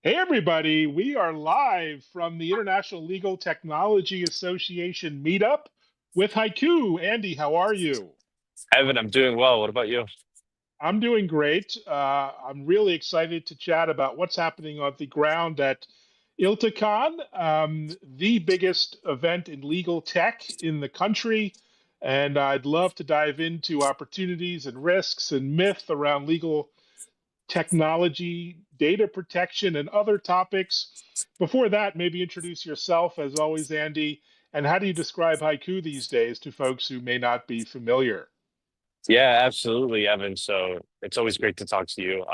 Hey, everybody, we are live from the International Legal Technology Association meetup with Haiku. Andy, how are you? Evan, I'm doing well. What about you? I'm doing great. I'm really excited to chat about what's happening on the ground at ILTACON, the biggest event in legal tech in the country. And I'd love to dive into opportunities and risks and myth around legal technology, data protection, and other topics. Before that, maybe introduce yourself, as always, Andy, and how do you describe haiku these days to folks who may not be familiar? Yeah, absolutely, Evan. So it's always great to talk to you.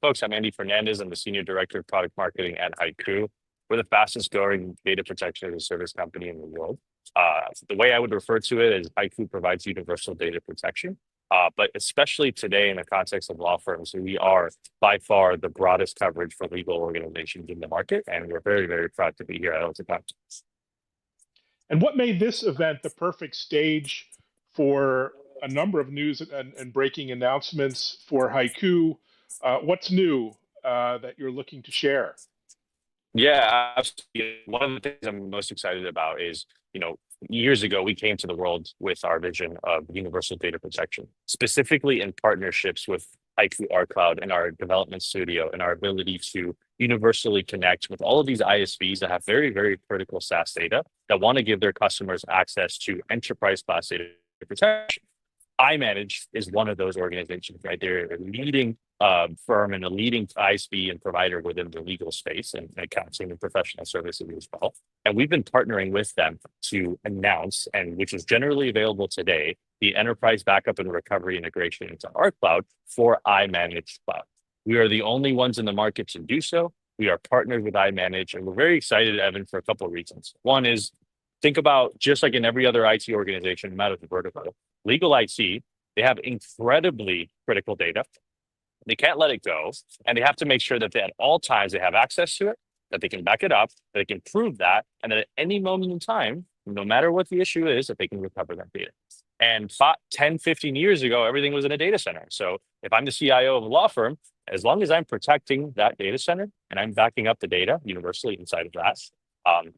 Folks, I'm Andy Fernandez. I'm the Senior Director of Product Marketing at Haiku. We're the fastest growing data protection as a service company in the world. The way I would refer to it is Haiku provides universal data protection. But especially today in the context of law firms, we are by far the broadest coverage for legal organizations in the market. And we're very, very proud to be here at ILTACON. And what made this event the perfect stage for a number of news and breaking announcements for haiku? What's new that you're looking to share? Yeah, absolutely. One of the things I'm most excited about is, years ago we came to the world with our vision of universal data protection, specifically in partnerships with Haiku our cloud and our development studio and our ability to universally connect with all of these ISVs that have very, very critical SaaS data that want to give their customers access to enterprise class data protection. iManage is one of those organizations, right? They're a leading firm and a leading ISV and provider within the legal space and accounting and professional services as well. And we've been partnering with them to announce, and which is generally available today, the enterprise backup and recovery integration into our cloud for iManage Cloud. We are the only ones in the market to do so. We are partnered with iManage, and we're very excited, Evan, for a couple of reasons. One is think about just like in every other IT organization, no matter the vertical, legal IT, they have incredibly critical data. They can't let it go. And they have to make sure that at all times they have access to it, that they can back it up, that they can prove that, and that at any moment in time, no matter what the issue is, that they can recover that data. And 10, 15 years ago, everything was in a data center. So if I'm the CIO of a law firm, as long as I'm protecting that data center and I'm backing up the data universally inside of that,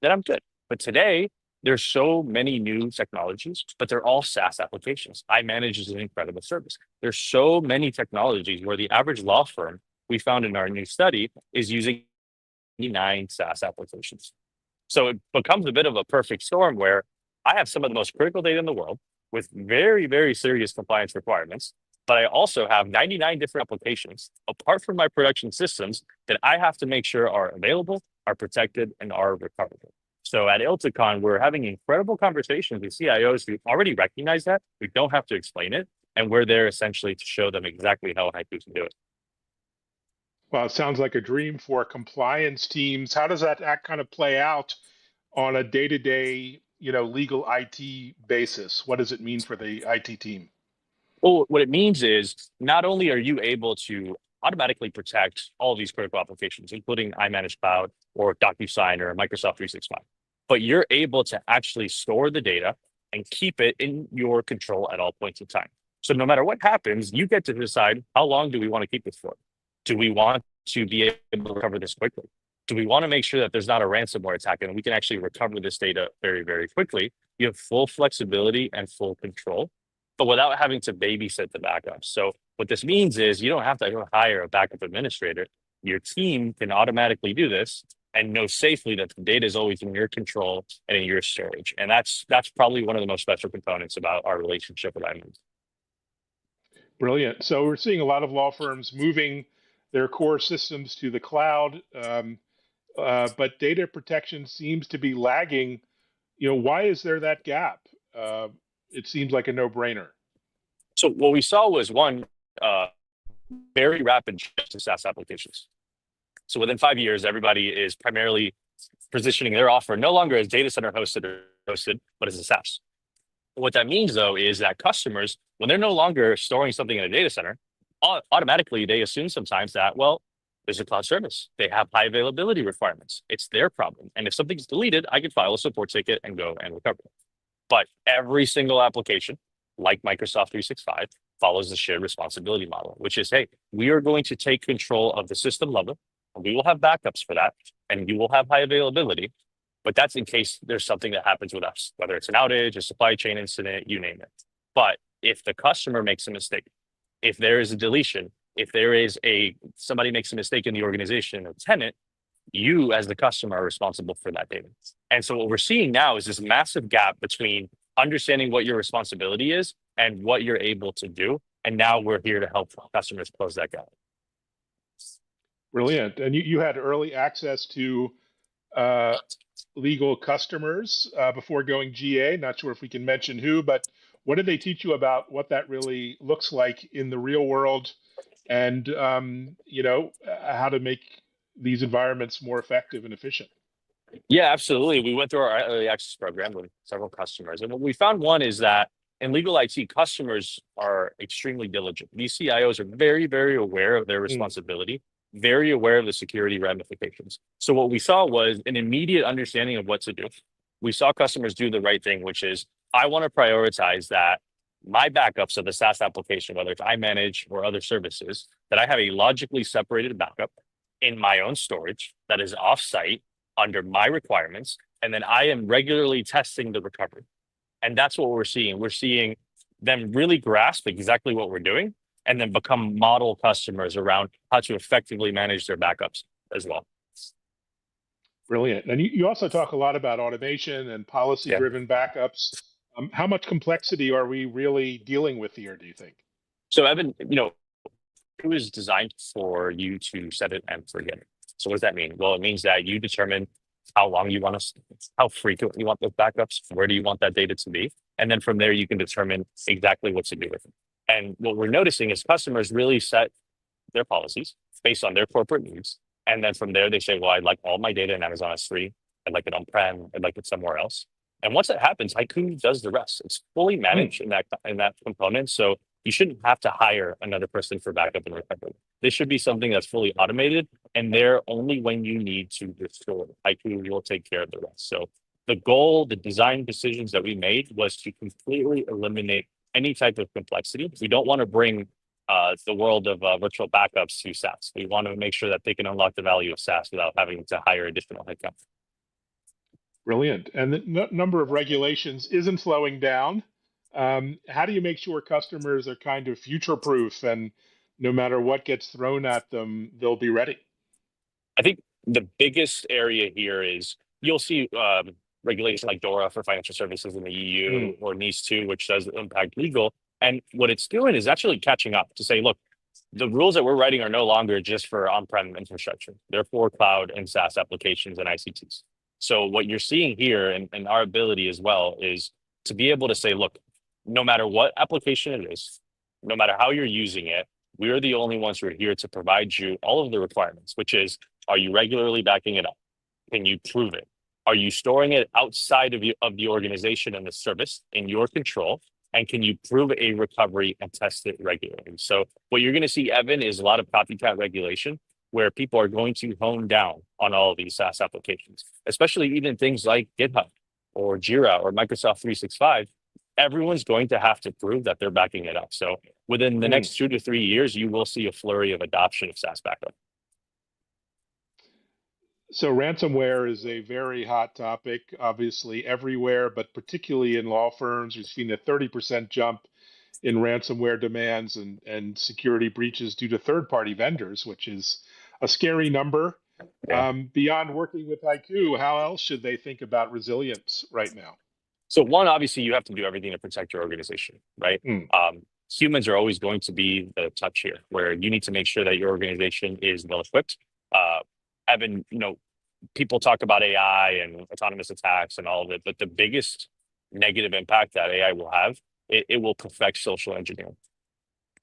then I'm good. But today, there's so many new technologies, but they're all SaaS applications. iManage is an incredible service. There's so many technologies where the average law firm, we found in our new study, is using 9 SaaS applications. So it becomes a bit of a perfect storm where I have some of the most critical data in the world with very, very serious compliance requirements, but I also have 99 different applications apart from my production systems that I have to make sure are available, are protected, and are recoverable. So at ILTACON, we're having incredible conversations with CIOs who already recognize that. We don't have to explain it. And we're there essentially to show them exactly how Haiku can do it. Well, it sounds like a dream for compliance teams. How does that kind of play out on a day-to-day, legal IT basis? What does it mean for the IT team? Well, what it means is not only are you able to automatically protect all of these critical applications, including iManage Cloud or DocuSign or Microsoft 365, but you're able to actually store the data and keep it in your control at all points in time. So no matter what happens, you get to decide how long do we want to keep this for? Do we want to be able to recover this quickly? Do we want to make sure that there's not a ransomware attack and we can actually recover this data very, very quickly? You have full flexibility and full control, but without having to babysit the backups. So what this means is you don't have to go hire a backup administrator. Your team can automatically do this and know safely that the data is always in your control and in your storage. And that's probably one of the most special components about our relationship with iManage. Brilliant. So we're seeing a lot of law firms moving their core systems to the cloud, but data protection seems to be lagging. Why is there that gap? It seems like a no-brainer. So what we saw was one very rapid shift to SaaS applications. So within 5 years, everybody is primarily positioning their offer no longer as data center hosted, but as a SaaS. What that means, though, is that customers, when they're no longer storing something in a data center, automatically they assume sometimes that, well, there's a cloud service. They have high availability requirements. It's their problem. And if something's deleted, I can file a support ticket and go and recover it. But every single application, like Microsoft 365, follows the shared responsibility model, which is, hey, we are going to take control of the system level. We will have backups for that, and you will have high availability. But that's in case there's something that happens with us, whether it's an outage, a supply chain incident, you name it. But if the customer makes a mistake, if there is a deletion, if there is somebody makes a mistake in the organization, a tenant, you as the customer are responsible for that data. And so what we're seeing now is this massive gap between understanding what your responsibility is and what you're able to do. And now we're here to help customers close that gap. Brilliant. And you had early access to legal customers before going GA. Not sure if we can mention who, but what did they teach you about what that really looks like in the real world, and how to make these environments more effective and efficient? Yeah, absolutely. We went through our early access program with several customers. And what we found, one, is that in legal IT, customers are extremely diligent. These CIOs are very, very aware of their responsibility, very aware of the security ramifications. So what we saw was an immediate understanding of what to do. We saw customers do the right thing, which is, I want to prioritize that my backups of the SaaS application, whether it's iManage or other services, that I have a logically separated backup in my own storage that is offsite under my requirements, and then I am regularly testing the recovery. And that's what we're seeing. We're seeing them really grasp exactly what we're doing and then become model customers around how to effectively manage their backups as well. Brilliant. And you also talk a lot about automation and policy-driven backups. How much complexity are we really dealing with here, do you think? So Evan, it was designed for you to set it and forget it. So what does that mean? Well, it means that you determine how long you want to, how frequent you want those backups, where do you want that data to be? And then from there, you can determine exactly what to do with it. And what we're noticing is customers really set their policies based on their corporate needs. And then from there, they say, well, I'd like all my data in Amazon S3. I'd like it on-prem. I'd like it somewhere else. And once that happens, Haiku does the rest. It's fully managed in that component. So you shouldn't have to hire another person for backup and recovery. This should be something that's fully automated and there only when you need to restore. Haiku will take care of the rest. So the goal, the design decisions that we made was to completely eliminate any type of complexity. We don't want to bring the world of virtual backups to SaaS. We want to make sure that they can unlock the value of SaaS without having to hire additional headcount. Brilliant. And the number of regulations isn't slowing down. How do you make sure customers are kind of future-proof and no matter what gets thrown at them, they'll be ready? I think the biggest area here is you'll see regulation like DORA for financial services in the EU or NIS2, which does impact legal. And what it's doing is actually catching up to say, look, the rules that we're writing are no longer just for on-prem infrastructure. They're for cloud and SaaS applications and ICTs. So what you're seeing here and our ability as well is to be able to say, look, no matter what application it is, no matter how you're using it, we're the only ones who are here to provide you all of the requirements, which is, are you regularly backing it up? Can you prove it? Are you storing it outside of the organization and the service in your control? And can you prove a recovery and test it regularly? So what you're going to see, Evan, is a lot of copycat regulation where people are going to hone down on all of these SaaS applications, especially even things like GitHub or Jira or Microsoft 365. Everyone's going to have to prove that they're backing it up. So within the next 2 to 3 years, you will see a flurry of adoption of SaaS backup. So ransomware is a very hot topic, obviously everywhere, but particularly in law firms. We've seen a 30% jump in ransomware demands and security breaches due to third-party vendors, which is a scary number. Yeah. Beyond working with Haiku, how else should they think about resilience right now? So one, obviously, you have to do everything to protect your organization, right? Humans are always going to be the touch here, where you need to make sure that your organization is well equipped. Evan, people talk about AI and autonomous attacks and all of it, but the biggest negative impact that AI will have, it will perfect social engineering.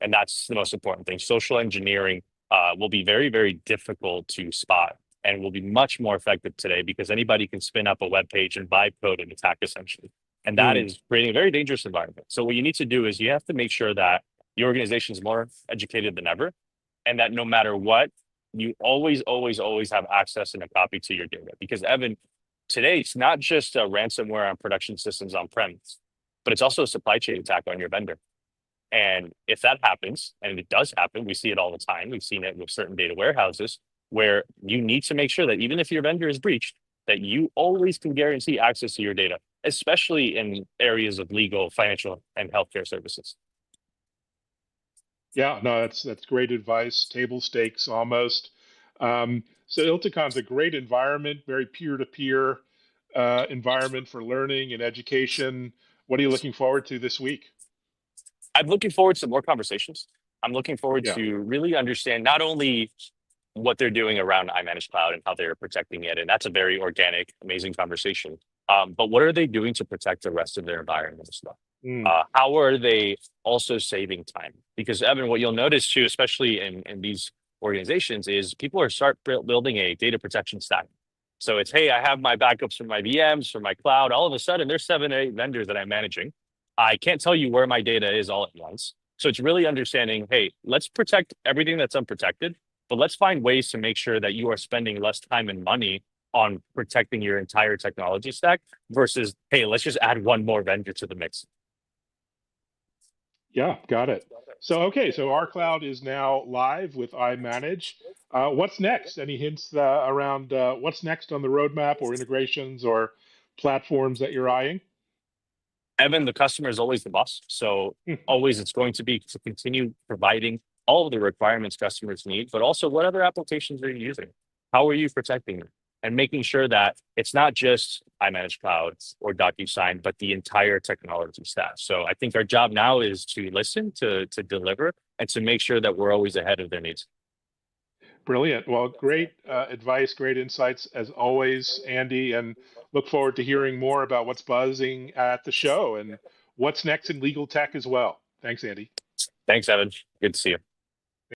And that's the most important thing. Social engineering will be very, very difficult to spot and will be much more effective today because anybody can spin up a web page and vibe code and attack essentially. And that is creating a very dangerous environment. So what you need to do is you have to make sure that the organization is more educated than ever and that no matter what, you always, always, always have access and a copy to your data. Because Evan, today, it's not just a ransomware on production systems on-prem, but it's also a supply chain attack on your vendor. And if that happens, and it does happen, we see it all the time. We've seen it with certain data warehouses. where you need to make sure that even if your vendor is breached, that you always can guarantee access to your data, especially in areas of legal, financial, and healthcare services. Yeah, no, that's great advice. Table stakes almost. So ILTACON's a great environment, very peer-to-peer environment for learning and education. What are you looking forward to this week? I'm looking forward to more conversations. I'm looking forward Yeah. to really understand not only what they're doing around iManage Cloud and how they're protecting it, and that's a very organic, amazing conversation. But what are they doing to protect the rest of their environment as well? Mm, How are they also saving time? Because Evan, what you'll notice too, especially in these organizations, is people are building a data protection stack. So it's, hey, I have my backups from my VMs, from my cloud. All of a sudden, there's 7 or 8 vendors that I'm managing. I can't tell you where my data is all at once. So it's really understanding, hey, let's protect everything that's unprotected, but let's find ways to make sure that you are spending less time and money on protecting your entire technology stack versus, hey, let's just add one more vendor to the mix. yeah, got it. So, okay, so our cloud is now live with iManage. What's next? Any hints around what's next on the roadmap or integrations or platforms that you're eyeing? Evan, the customer is always the boss. So always it's going to be to continue providing all of the requirements customers need, but also what other applications are you using? How are you protecting them? And making sure that it's not just iManage Cloud or DocuSign, but the entire technology stack. So I think our job now is to listen, to deliver, and to make sure that we're always ahead of their needs. Brilliant. Well, great advice, great insights as always, Andy, and look forward to hearing more about what's buzzing at the show and what's next in legal tech as well. Thanks, Andy. Thanks, Evan. Good to see you.